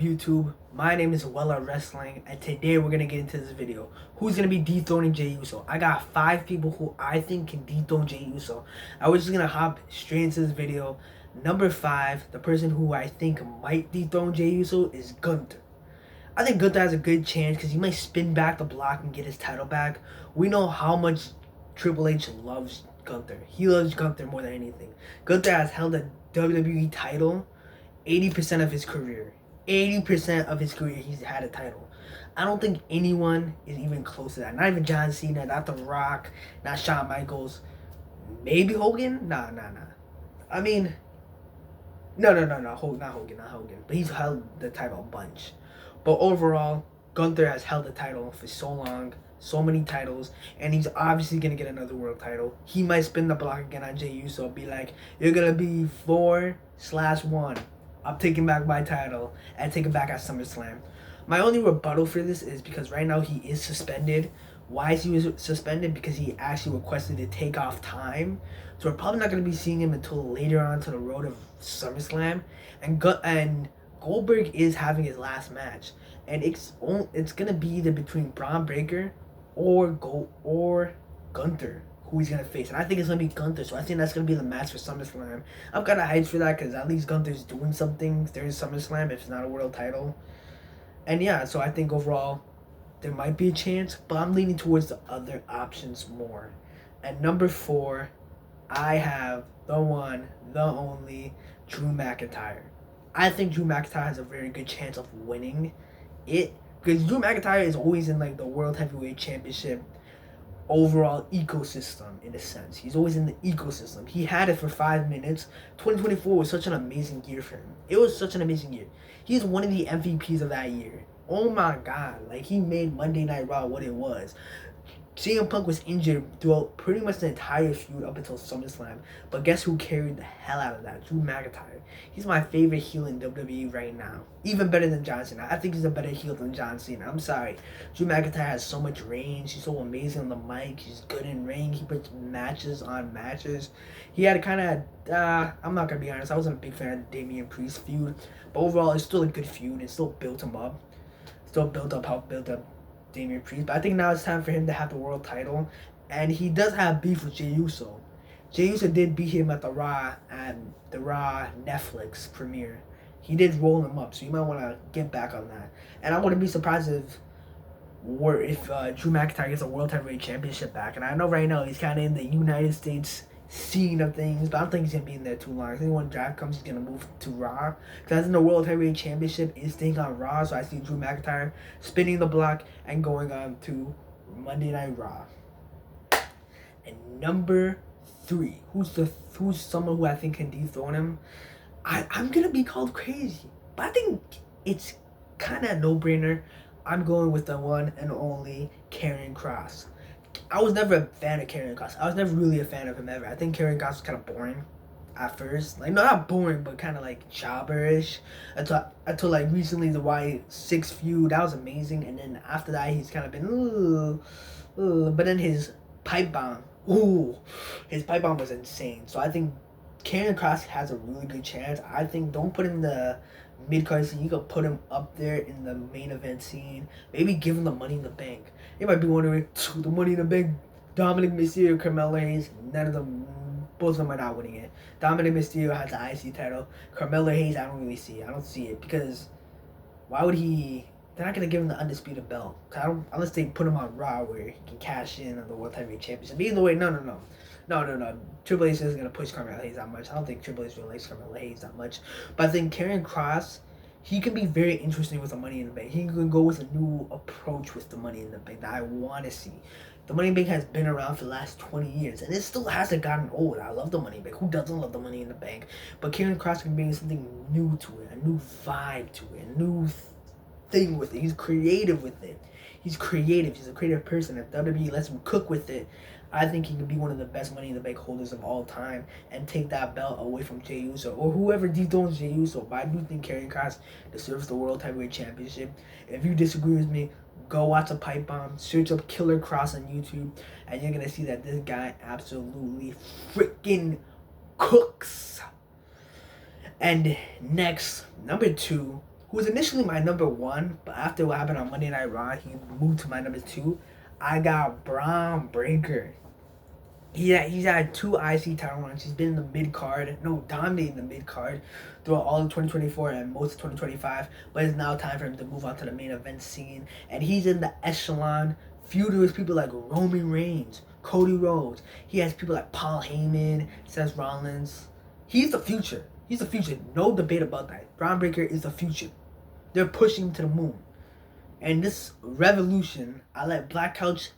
YouTube, my name is Wella Wrestling, and today we're gonna get into this video. Who's gonna be dethroning Jey Uso? I got 5 people who I think can dethrone Jey Uso. I was just gonna hop straight into this video. Number 5, the person who I think might dethrone Jey Uso is Gunther. I think Gunther has a good chance because he might spin back the block and get his title back. We know how much Triple H loves Gunther. He loves Gunther more than anything. Gunther has held a WWE title 80% of his career. 80% of his career, he's had a title. I don't think anyone is even close to that. Not even John Cena, not The Rock, not Shawn Michaels. Maybe Hogan? Nah. I mean, no. Not Hogan. But he's held the title a bunch. But overall, Gunther has held the title for so long, so many titles, and he's obviously gonna get another world title. He might spin the block again on Jey Uso, be like, "You're gonna be 4/1. I'm taking back my title and take it back at SummerSlam." My only rebuttal for this is because right now he is suspended. Why is he suspended? Because he actually requested to take off time. So we're probably not going to be seeing him until later on to the road of SummerSlam. And Goldberg is having his last match, and it's gonna be either between Braun Breaker or Gunther who he's gonna face, and I think it's gonna be Gunther. So I think that's gonna be the match for SummerSlam. I'm kind of hyped for that because at least Gunther's doing something during SummerSlam if it's not a world title. And yeah, so I think overall there might be a chance, but I'm leaning towards the other options more. At number 4, I have the one, the only Drew McIntyre. I think Drew McIntyre has a very good chance of winning it because Drew McIntyre is always in like the World Heavyweight Championship overall ecosystem in a sense. He's always in the ecosystem. He had it for 5 minutes. 2024 was such an amazing year for him. It was such an amazing year. He's one of the MVPs of that year. Oh my god, like he made Monday Night Raw what it was. CM Punk was injured throughout pretty much the entire feud up until SummerSlam. But guess who carried the hell out of that? Drew McIntyre. He's my favorite heel in WWE right now. Even better than John Cena. I think he's a better heel than John Cena. I'm sorry. Drew McIntyre has so much range. He's so amazing on the mic. He's good in ring. He puts matches on matches. He had a kind of, I'm not going to be honest, I wasn't a big fan of the Damian Priest feud. But overall, it's still a good feud. It still built him up. Helped build up Damian Priest, but I think now it's time for him to have the world title, and he does have beef with Jey Uso. Jey Uso did beat him at the Raw Netflix premiere. He did roll him up, so you might want to get back on that. And I wouldn't be surprised if Drew McIntyre gets a World Heavyweight Championship back. And I know right now he's kind of in the United States scene of things, but I don't think he's gonna be in there too long. I think when draft comes, he's gonna move to Raw. Because in the World Heavyweight Championship is staying on Raw, so I see Drew McIntyre spinning the block and going on to Monday Night Raw. And number 3, who's someone who I think can dethrone him? I'm gonna be called crazy, but I think it's kind of no brainer. I'm going with the one and only Karrion Kross. I was never a fan of Karrion Kross. I was never really a fan of him ever. I think Karrion Kross was kind of boring at first. Like, no, not boring, but kind of like jobberish. Until like recently, the Y6 feud, that was amazing. And then after that, he's kind of been, but then his pipe bomb, his pipe bomb was insane. So I think Karrion Kross has a really good chance. I think don't put him in the mid-card scene. You could put him up there in the main event scene. Maybe give him the Money in the Bank. You might be wondering, the Money in the Bank, Dominic Mysterio, Carmelo Hayes, none of them, both of them are not winning it. Dominic Mysterio has the IC title. Carmelo Hayes, I don't really see it. I don't see it because why would he? They're not gonna give him the undisputed belt. Unless they put him on Raw where he can cash in on the World Heavyweight Championship. Either way, no. Triple H isn't gonna push Carmelo Hayes that much. I don't think Triple H really likes Carmelo Hayes that much. But I think Karrion Kross, he can be very interesting with the Money in the Bank. He can go with a new approach with the Money in the Bank that I want to see. The Money in the Bank has been around for the last 20 years, and it still hasn't gotten old. I love the Money in the Bank. Who doesn't love the Money in the Bank? But Karrion Kross can bring something new to it, a new vibe to it, a new thing with it. He's creative with it. He's creative. He's a creative person. If WWE lets him cook with it, I think he could be one of the best Money in the Bank holders of all time and take that belt away from Jey Uso or whoever dethrones Jey Uso. But I do think Karrion Kross deserves the World Heavyweight Championship. If you disagree with me, go watch a pipe bomb, search up Killer Kross on YouTube, and you're gonna see that this guy absolutely freaking cooks. And next, number 2, who was initially my number 1, but after what happened on Monday Night Raw, he moved to my number 2. I got Braun Breaker. He's had 2 IC title runs. He's been in the mid card, no, dominating the mid card throughout all of 2024 and most of 2025. But it's now time for him to move on to the main event scene, and he's in the echelon feuding with people like Roman Reigns, Cody Rhodes. He has people like Paul Heyman, Seth Rollins. He's the future. He's the future. No debate about that. Braun Breaker is the future. They're pushing him to the moon. And this revolution, I let Black Couch,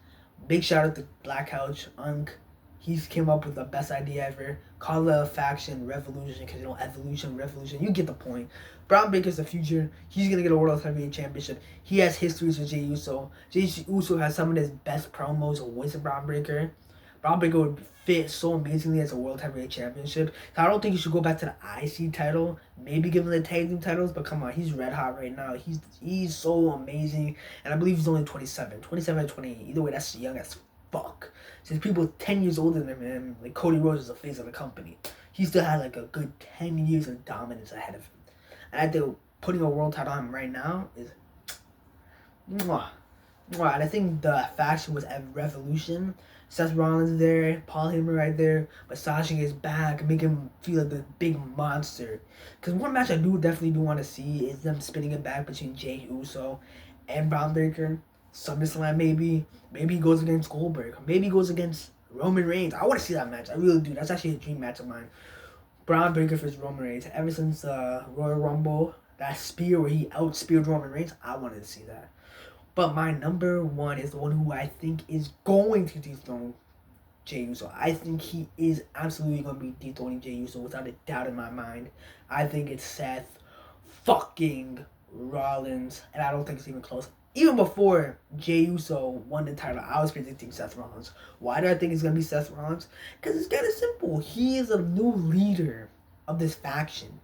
big shout out to Black Couch, Unk. He's came up with the best idea ever. Call it a faction revolution, because evolution, revolution. You get the point. Braun Breaker's the future. He's gonna get a World Heavyweight Championship. He has histories with Jey Uso. Jey Uso has some of his best promos with Braun Breaker. Braun Breaker would fit so amazingly as a World Heavyweight Championship. So I don't think he should go back to the IC title. Maybe give him the tag team titles, but come on, he's red hot right now. He's so amazing, and I believe he's only 27 or 28. Either way, that's young as fuck. Since people 10 years older than him, like Cody Rhodes is the face of the company, he still had like a good 10 years of dominance ahead of him. And I think putting a world title on him right now is mwah. And I think the faction was at Revolution. Seth Rollins there, Paul Heyman right there, massaging his back, making him feel like the big monster. Because one match I definitely want to see is them spinning it back between Jey Uso and Braun Breaker. SummerSlam maybe. Maybe he goes against Goldberg. Maybe he goes against Roman Reigns. I want to see that match. I really do. That's actually a dream match of mine. Braun Breaker versus Roman Reigns. Ever since Royal Rumble, that spear where he outspeared Roman Reigns, I wanted to see that. But my number 1 is the one who I think is going to dethrone Jey Uso. I think he is absolutely going to be dethroning Jey Uso without a doubt in my mind. I think it's Seth fucking Rollins, and I don't think it's even close. Even before Jey Uso won the title, I was predicting Seth Rollins. Why do I think it's going to be Seth Rollins? Because it's kind of simple. He is a new leader of this faction.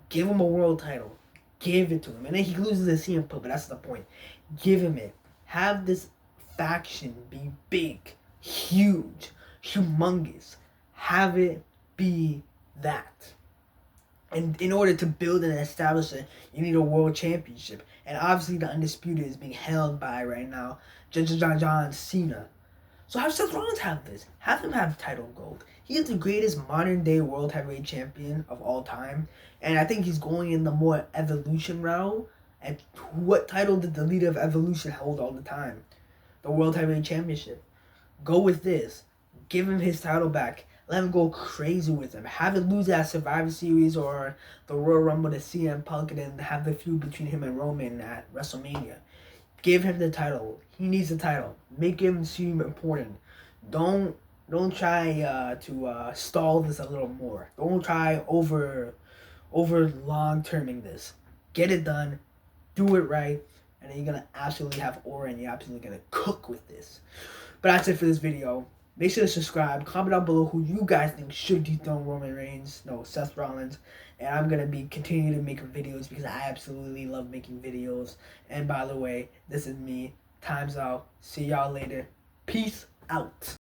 Give him a world title. Give it to him. And then he loses the CM Punk, but that's the point. Give him it. Have this faction be big, huge, humongous. Have it be that. And in order to build and establish it, you need a world championship. And obviously the Undisputed is being held by, right now, John Cena. So have Seth Rollins have this. Have him have title gold. He is the greatest modern day World Heavyweight Champion of all time. And I think he's going in the more Evolution route. And what title did the leader of Evolution hold all the time? The World Heavyweight Championship. Go with this. Give him his title back. Let him go crazy with him. Have it lose that Survivor Series or the Royal Rumble to CM Punk, and then have the feud between him and Roman at WrestleMania. Give him the title. He needs the title. Make him seem important. Don't try to stall this a little more. Don't try over long terming this. Get it done. Do it right. And then you're going to absolutely have aura, and you're absolutely going to cook with this. But that's it for this video. Make sure to subscribe. Comment down below who you guys think should dethrone Roman Reigns. No, Seth Rollins. And I'm going to be continuing to make videos because I absolutely love making videos. And by the way, this is me. Time's out. See y'all later. Peace out.